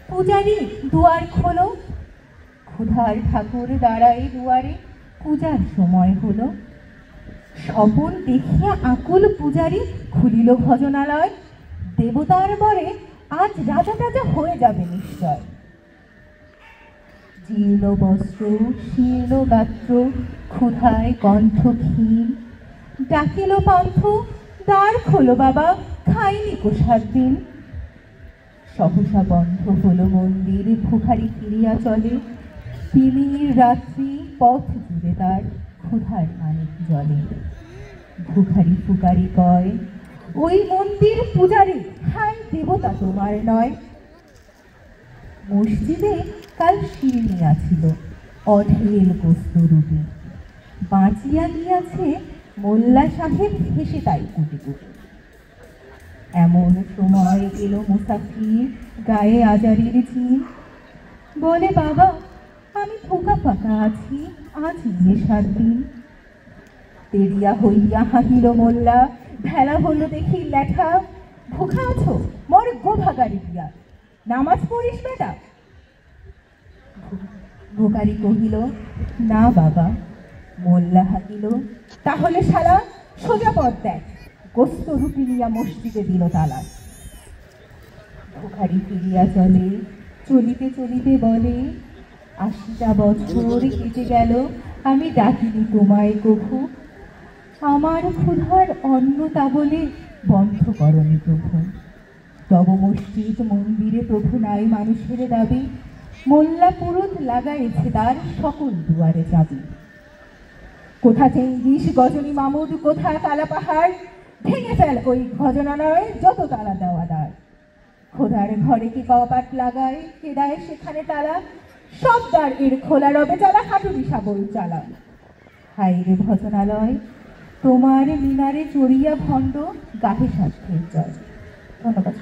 পূজারি দুয়ার খোলো, ক্ষুধার ঠাকুর দাঁড়াই দুয়ারে, পূজার সময় হলো। স্বপন দেখিয়া আকুল পূজারি খুলিল ভজনালয়। দেবতার বরে আজ রাজা টাজা হয়ে যাবে নিশ্চয়। জীর্ণ বস্ত্র, শীর্ণ গাত্র, ক্ষুধায় কণ্ঠ ক্ষীণ, ডাকিল পান্থ, দ্বার খোলো বাবা, খাইনি কো 7 দিন। সহসা বন্ধ হলো মন্দির, ভিখারি ফিরিয়া চলে। তিমির রাত্রি পথ জুড়ে তার ক্ষুধার মানিক জলে। ভিখারি ফুকারি কয়, ওই মন্দির পূজারি, হায় দেবতা তোমার নয়। মসজিদে কাল শিরনি আছিল, অঢেল কস্তুরূপী। বাঁচিয়া গিয়াছে মোল্লা সাহেব, হেসে তাই কুটি কুটি। এমন সময় এলো মুসাফির, গায়ে আজারির চিন। বলে, বাবা আমি থোকা ফাঁকা আছি, আজ নিয়ে 7 দিন। তেরিয়া হইয়া হাহিল মোল্লা, ভেলা হলো দেখি লেখা। ভুখা আছো, মর গো ভাগারি দিয়া, নামাজ পড়িস বেটা। ভিখারি কহিল, না বাবা। মোল্লা হাকিল, তাহলে শালা সোজা পথ দেখ। গোস্তরূপী নিয়া মসজিদে দিল তালা। ভিখারি ফিরিয়া চলে, চলিতে চলিতে বলে, 80টা বছর কেটে গেল, আমি ডাকিনি তোমায় কভু। আমার ক্ষুধার অন্ন তা বলে বন্ধ করনি প্রভু। তব মসজিদ মন্দিরে প্রভু নাই মানুষের দাবি। মোল্লা পুরুত লাগাইছে তার সকল দুয়ারে চাবি। কোথা চেঙ্গিস গজনী মামুদ, কোথা কালা পাহাড়, ভেঙে ফেল ওই ভজনালয় যত তালা দেওয়া দ্বার। খোদার ঘরে কি কপাট লাগায়, কে দেয় সেখানে তালা। সব দ্বার এর খোলা রবে চালা, হাঁটুরি শাবল চালা। হায় রে ভজনালয়, তোমার মিনারে চড়িয়া ভণ্ড, গাহে স্বার্থের জয়। ধন্যবাদ।